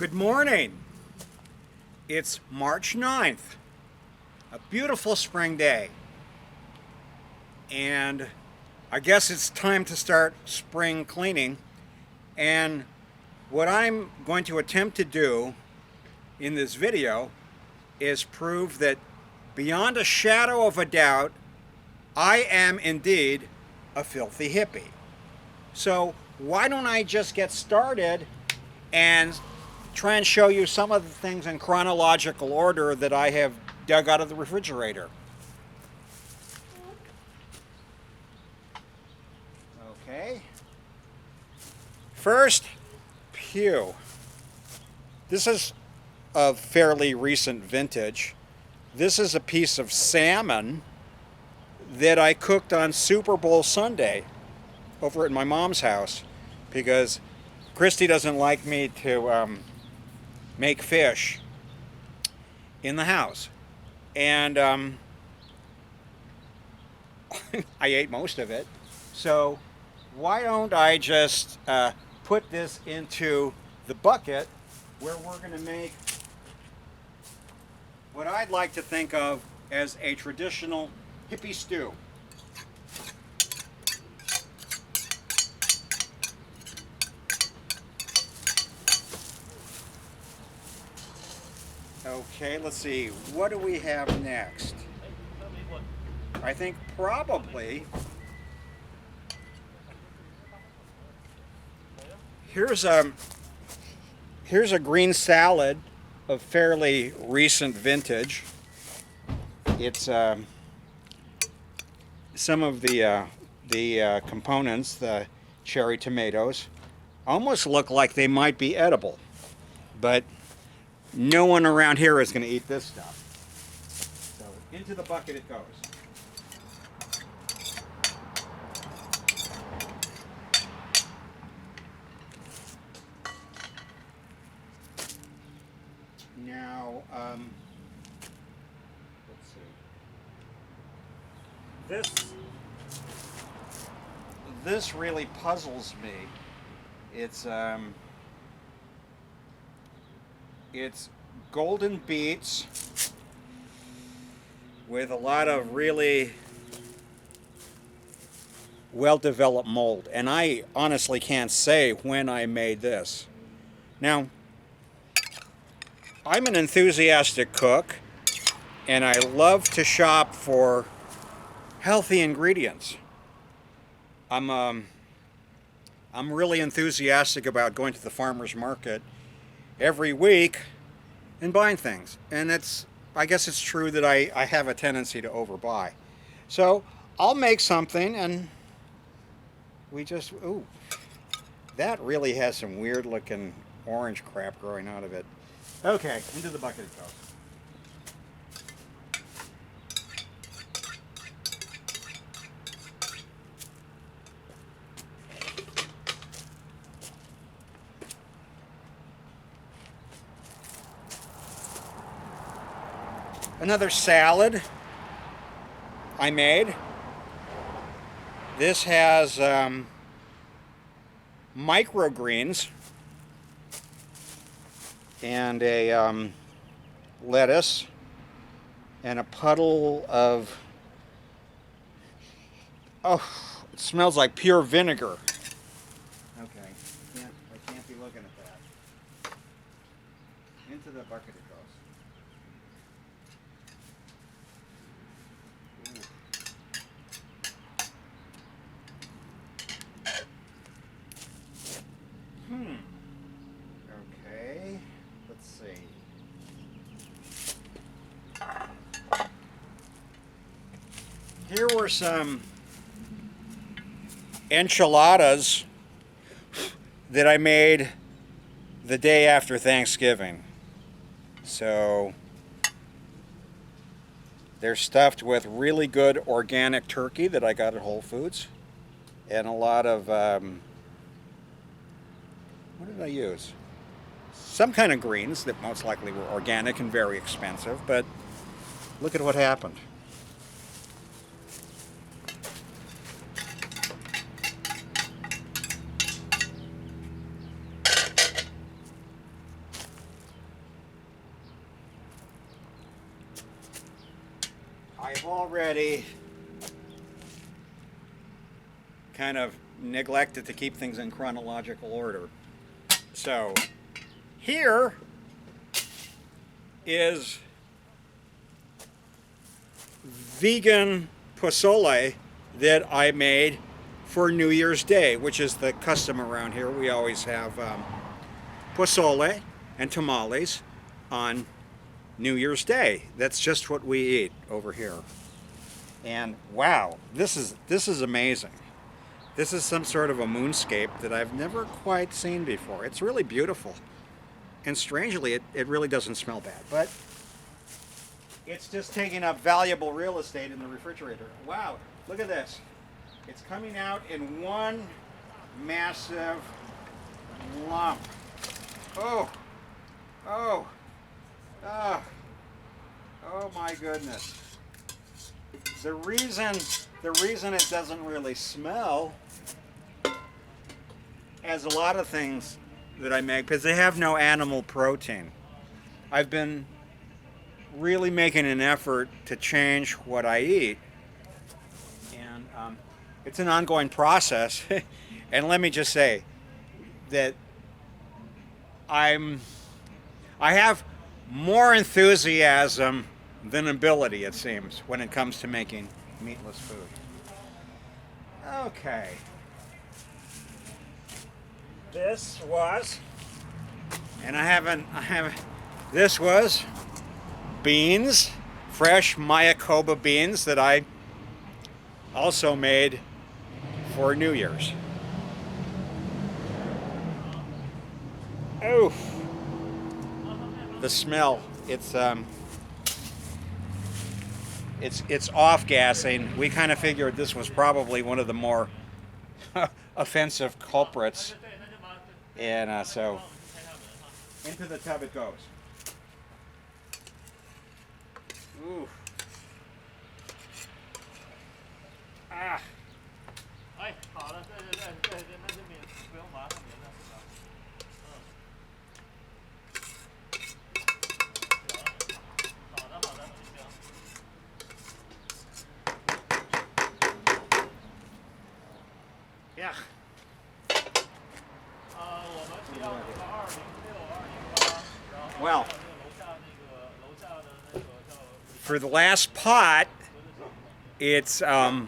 Good morning. It's March 9th, a beautiful spring day. And I guess it's time to start spring cleaning. And what I'm going to attempt to do in this video is prove that beyond a shadow of a doubt, I am indeed a filthy hippie. So why don't I just get started and try and show you some of the things in chronological order that I have dug out of the refrigerator. Okay. First, pew. This is of fairly recent vintage. This is a piece of salmon that I cooked on Super Bowl Sunday over at my mom's house because Christy doesn't like me to make fish in the house. And I ate most of it. So why don't I just put this into the bucket where we're going to make what I'd like to think of as a traditional hippie stew. Okay, let's see. What do we have next? I think probably here's a green salad of fairly recent vintage. It's some of the components, the cherry tomatoes, almost look like they might be edible, but no one around here is going to eat this stuff. So into the bucket it goes. Now, let's see. This really puzzles me. It's golden beets with a lot of really well-developed mold, and I honestly can't say when I made this. Now, I'm an enthusiastic cook, and I love to shop for healthy ingredients. I'm really enthusiastic about going to the farmer's market every week and buying things. And I guess it's true that I have a tendency to overbuy. So I'll make something and ooh, that really has some weird looking orange crap growing out of it. Okay, into the bucket it goes. Another salad I made. This has microgreens and a lettuce and a puddle of, oh, it smells like pure vinegar. Okay, I can't be looking at that. Into the bucket it goes. Okay, let's see. Here were some enchiladas that I made the day after Thanksgiving. So they're stuffed with really good organic turkey that I got at Whole Foods and a lot of what did I use? Some kind of greens that most likely were organic and very expensive, but look at what happened. I've already kind of neglected to keep things in chronological order. So here is vegan pozole that I made for New Year's Day, which is the custom around here. We always have pozole and tamales on New Year's Day. That's just what we eat over here. And wow, this is amazing. This is some sort of a moonscape that I've never quite seen before. It's really beautiful. And strangely, it really doesn't smell bad. But it's just taking up valuable real estate in the refrigerator. Wow, look at this. It's coming out in one massive lump. Oh, oh, oh, oh my goodness. The reason it doesn't really smell, as a lot of things that I make, because they have no animal protein. I've been really making an effort to change what I eat, and it's an ongoing process. And let me just say that I have more enthusiasm than ability, it seems, when it comes to making meatless food. Okay. This was, and I haven't, this was beans, fresh Mayakoba beans that I also made for New Year's. Oh, the smell, it's off-gassing. We kind of figured this was probably one of the more offensive culprits. And so into the tub it goes. Ooh. Ah. Yeah. Well, for the last pot, it's I'm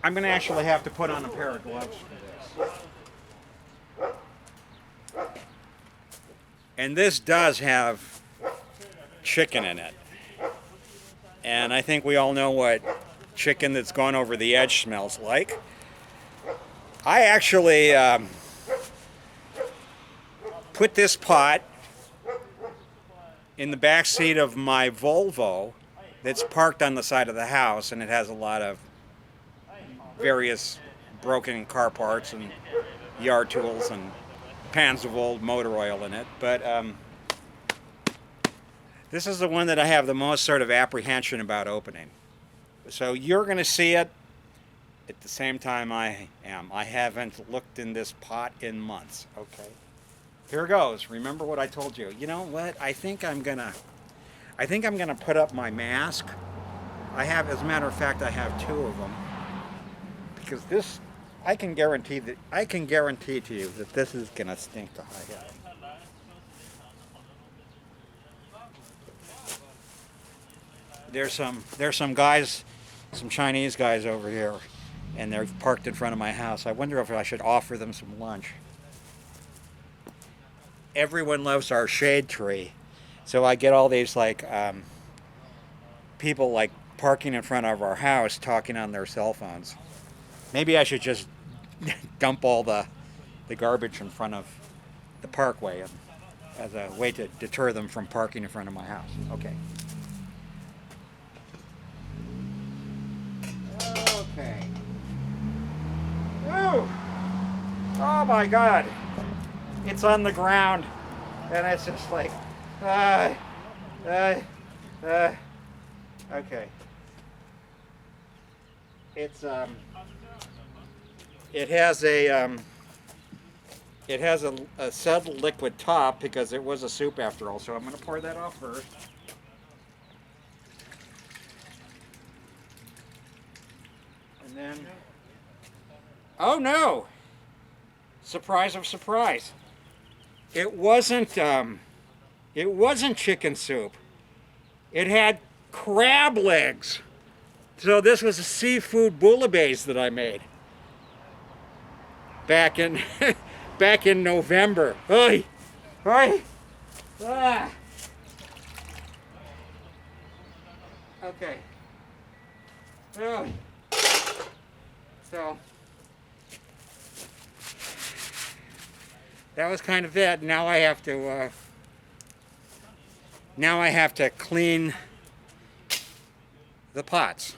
going to actually have to put on a pair of gloves for this. And this does have chicken in it. And I think we all know what chicken that's gone over the edge smells like. I actually put this pot in the back seat of my Volvo that's parked on the side of the house, and it has a lot of various broken car parts and yard tools and pans of old motor oil in it. But this is the one that I have the most sort of apprehension about opening. So you're going to see it at the same time I am. I haven't looked in this pot in months. Okay. Here goes. Remember what I told you. You know what? I think I'm gonna put up my mask. I have, as a matter of fact, I have two of them. Because this, I can guarantee to you that this is gonna stink to high heaven. There's some guys, some Chinese guys over here, and they're parked in front of my house. I wonder if I should offer them some lunch. Everyone loves our shade tree, so I get all these people like parking in front of our house talking on their cell phones. Maybe I should just dump all the garbage in front of the parkway as a way to deter them from parking in front of my house. Okay. Okay. Woo! Oh my God! It's on the ground, and it's just like, okay. It's it has a settled liquid top because it was a soup after all. So I'm going to pour that off first. then, oh no! Surprise of surprise. It wasn't chicken soup. It had crab legs. So this was a seafood bouillabaisse that I made back in back in November. Oy, oy, ah. Okay. Oy. So that was kind of it. Now I have to clean the pots.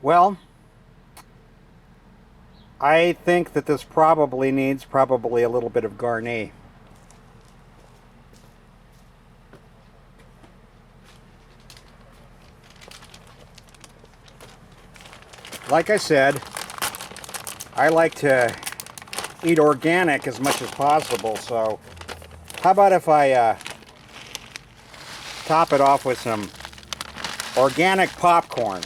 Well, I think that this probably needs a little bit of garni. Like I said, I like to eat organic as much as possible, so how about if I top it off with some organic popcorn?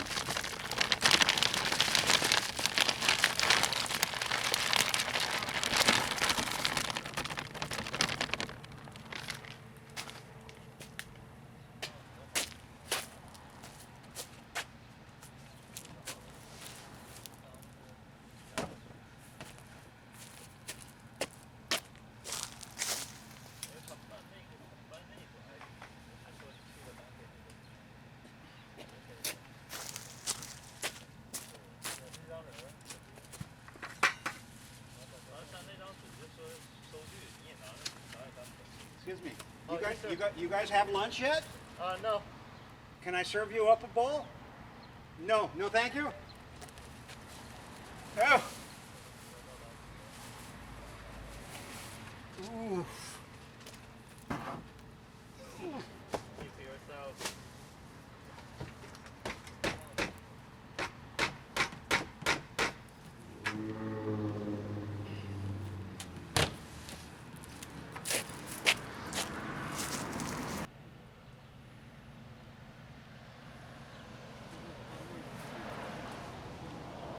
Excuse me. You guys have lunch yet? No. Can I serve you up a bowl? No, no, thank you. Oh. Ooh.